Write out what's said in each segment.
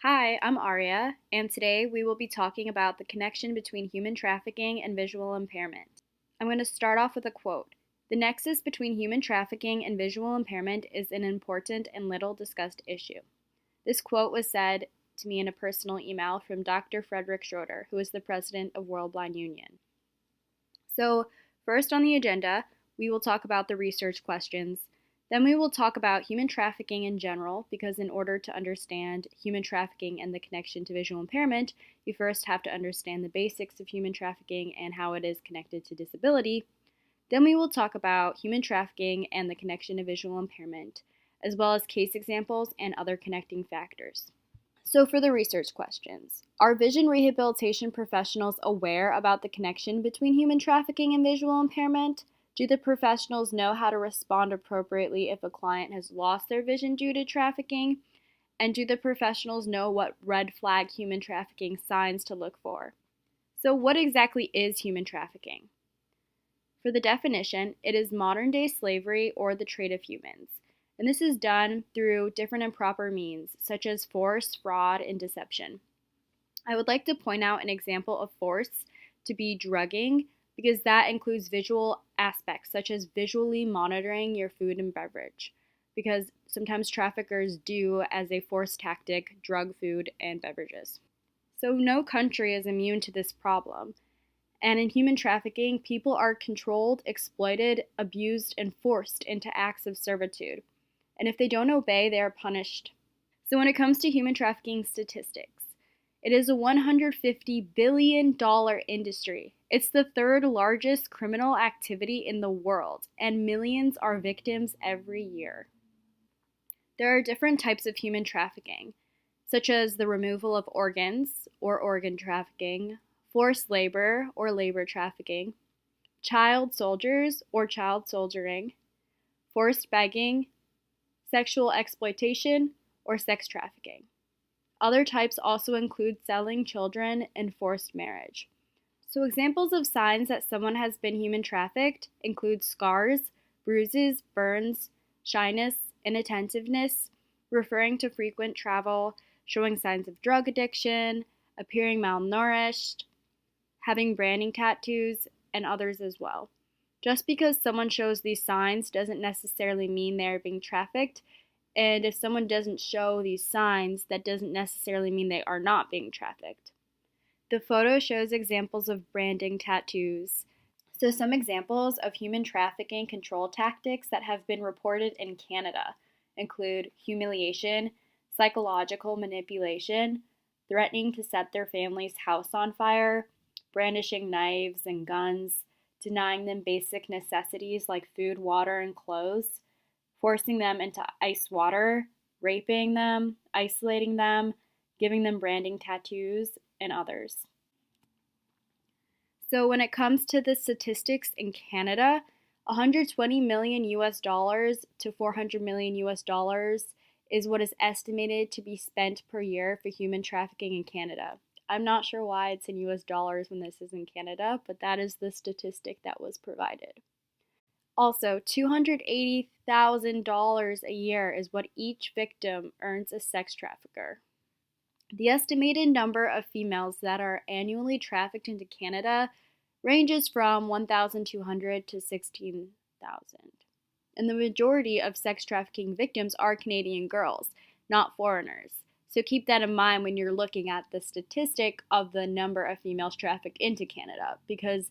Hi, I'm Aria, and today we will be talking about the connection between human trafficking and visual impairment. I'm going to start off with a quote. The nexus between human trafficking and visual impairment is an important and little discussed issue. This quote was said to me in a personal email from Dr. Frederick Schroeder, who is the president of World Blind Union. So, first on the agenda, we will talk about the research questions. Then we will talk about human trafficking in general, because in order to understand human trafficking and the connection to visual impairment, you first have to understand the basics of human trafficking and how it is connected to disability. Then we will talk about human trafficking and the connection to visual impairment, as well as case examples and other connecting factors. So for the research questions, are vision rehabilitation professionals aware about the connection between human trafficking and visual impairment? Do the professionals know how to respond appropriately if a client has lost their vision due to trafficking? And do the professionals know what red flag human trafficking signs to look for? So what exactly is human trafficking? For the definition, it is modern-day slavery or the trade of humans. And this is done through different improper means, such as force, fraud, and deception. I would like to point out an example of force to be drugging, because that includes visual aspects, such as visually monitoring your food and beverage, because sometimes traffickers do, as a force tactic, drug food and beverages. So no country is immune to this problem. And in human trafficking, people are controlled, exploited, abused, and forced into acts of servitude. And if they don't obey, they are punished. So when it comes to human trafficking statistics, it is a $150 billion industry. It's the third largest criminal activity in the world, and millions are victims every year. There are different types of human trafficking, such as the removal of organs or organ trafficking, forced labor or labor trafficking, child soldiers or child soldiering, forced begging, sexual exploitation, or sex trafficking. Other types also include selling children and forced marriage. So examples of signs that someone has been human trafficked include scars, bruises, burns, shyness, inattentiveness, referring to frequent travel, showing signs of drug addiction, appearing malnourished, having branding tattoos, and others as well. Just because someone shows these signs doesn't necessarily mean they're being trafficked, and if someone doesn't show these signs, that doesn't necessarily mean they are not being trafficked. The photo shows examples of branding tattoos. So some examples of human trafficking control tactics that have been reported in Canada include humiliation, psychological manipulation, threatening to set their family's house on fire, brandishing knives and guns, denying them basic necessities like food, water, and clothes, forcing them into ice water, raping them, isolating them, giving them branding tattoos, and others. So when it comes to the statistics in Canada, 120 million US dollars to 400 million US dollars is what is estimated to be spent per year for human trafficking in Canada. I'm not sure why it's in US dollars when this is in Canada, but that is the statistic that was provided. Also, $280,000 a year is what each victim earns a sex trafficker. The estimated number of females that are annually trafficked into Canada ranges from 1,200 to 16,000. And the majority of sex trafficking victims are Canadian girls, not foreigners. So keep that in mind when you're looking at the statistic of the number of females trafficked into Canada, because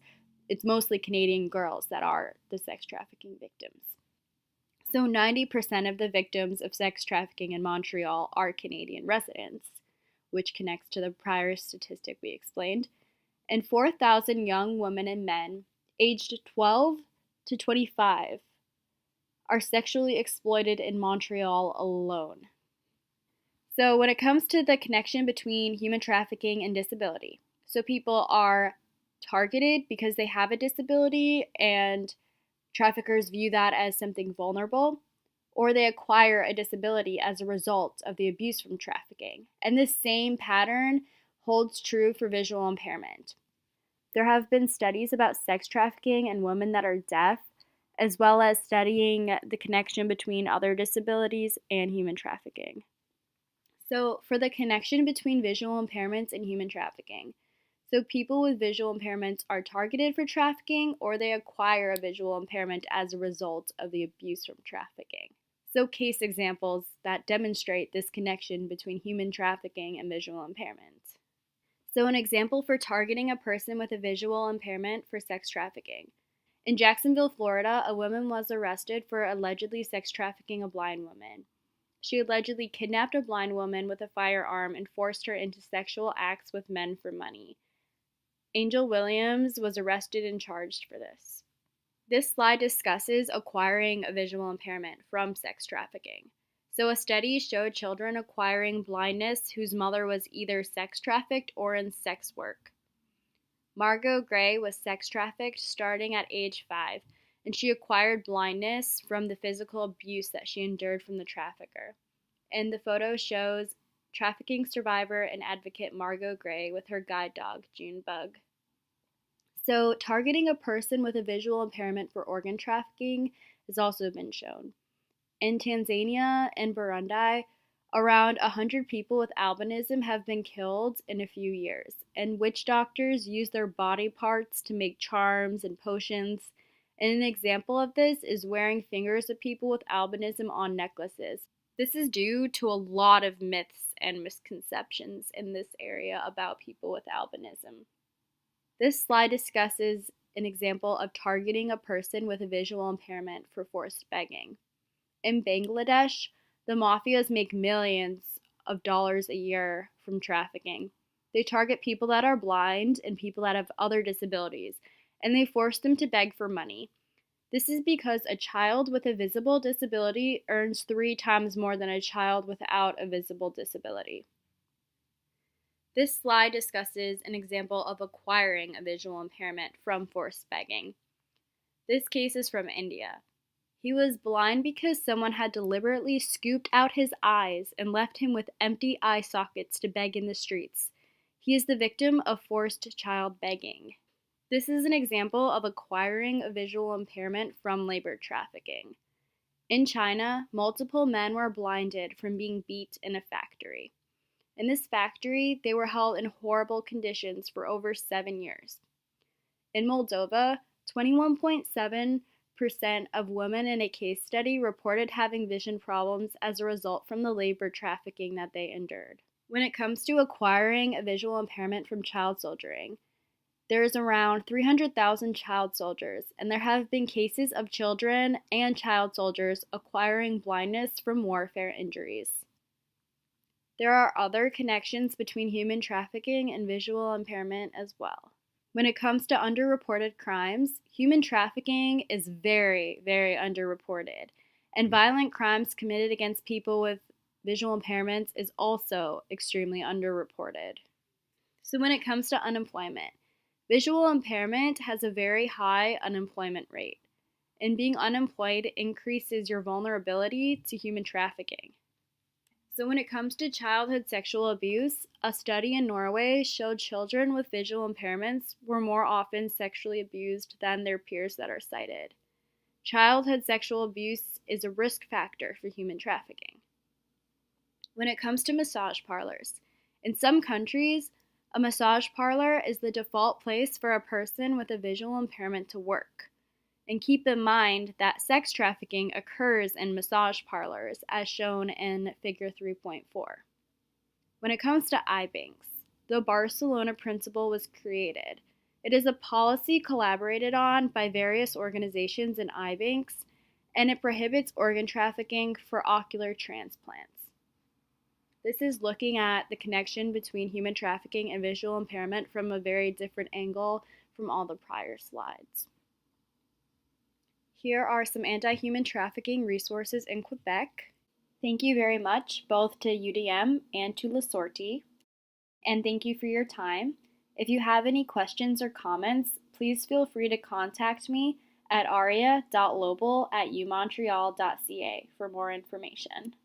it's mostly Canadian girls that are the sex trafficking victims. So 90% of the victims of sex trafficking in Montreal are Canadian residents, which connects to the prior statistic we explained, and 4,000 young women and men aged 12 to 25 are sexually exploited in Montreal alone. So when it comes to the connection between human trafficking and disability, so people are targeted because they have a disability and traffickers view that as something vulnerable, or they acquire a disability as a result of the abuse from trafficking. And this same pattern holds true for visual impairment. There have been studies about sex trafficking and women that are deaf, as well as studying the connection between other disabilities and human trafficking. So, for the connection between visual impairments and human trafficking. So, people with visual impairments are targeted for trafficking or they acquire a visual impairment as a result of the abuse from trafficking. So, case examples that demonstrate this connection between human trafficking and visual impairment. So, an example for targeting a person with a visual impairment for sex trafficking. In Jacksonville, Florida, a woman was arrested for allegedly sex trafficking a blind woman. She allegedly kidnapped a blind woman with a firearm and forced her into sexual acts with men for money. Angel Williams was arrested and charged for this. This slide discusses acquiring a visual impairment from sex trafficking. So, a study showed children acquiring blindness whose mother was either sex trafficked or in sex work. Margot Gray was sex trafficked starting at age 5, and she acquired blindness from the physical abuse that she endured from the trafficker. And the photo shows trafficking survivor and advocate Margot Gray with her guide dog, Junebug. So, targeting a person with a visual impairment for organ trafficking has also been shown. In Tanzania and Burundi, around 100 people with albinism have been killed in a few years, and witch doctors use their body parts to make charms and potions. And an example of this is wearing fingers of people with albinism on necklaces. This is due to a lot of myths and misconceptions in this area about people with albinism. This slide discusses an example of targeting a person with a visual impairment for forced begging. In Bangladesh, the mafias make millions of dollars a year from trafficking. They target people that are blind and people that have other disabilities, and they force them to beg for money. This is because a child with a visible disability earns 3 times more than a child without a visible disability. This slide discusses an example of acquiring a visual impairment from forced begging. This case is from India. He was blind because someone had deliberately scooped out his eyes and left him with empty eye sockets to beg in the streets. He is the victim of forced child begging. This is an example of acquiring a visual impairment from labor trafficking. In China, multiple men were blinded from being beat in a factory. In this factory, they were held in horrible conditions for over 7 years. In Moldova, 21.7% of women in a case study reported having vision problems as a result from the labor trafficking that they endured. When it comes to acquiring a visual impairment from child soldiering, there is around 300,000 child soldiers, and there have been cases of children and child soldiers acquiring blindness from warfare injuries. There are other connections between human trafficking and visual impairment as well. When it comes to underreported crimes, human trafficking is very, very underreported, and violent crimes committed against people with visual impairments is also extremely underreported. So when it comes to unemployment, visual impairment has a very high unemployment rate, and being unemployed increases your vulnerability to human trafficking. So when it comes to childhood sexual abuse, a study in Norway showed children with visual impairments were more often sexually abused than their peers that are cited. Childhood sexual abuse is a risk factor for human trafficking. When it comes to massage parlors, in some countries, a massage parlor is the default place for a person with a visual impairment to work. And keep in mind that sex trafficking occurs in massage parlors, as shown in Figure 3.4. When it comes to eye banks, the Barcelona Principle was created. It is a policy collaborated on by various organizations and eye banks, and it prohibits organ trafficking for ocular transplants. This is looking at the connection between human trafficking and visual impairment from a very different angle from all the prior slides. Here are some anti-human trafficking resources in Quebec. Thank you very much both to UDM and to La Sortie, and thank you for your time. If you have any questions or comments, please feel free to contact me at aria.lobel@umontreal.ca for more information.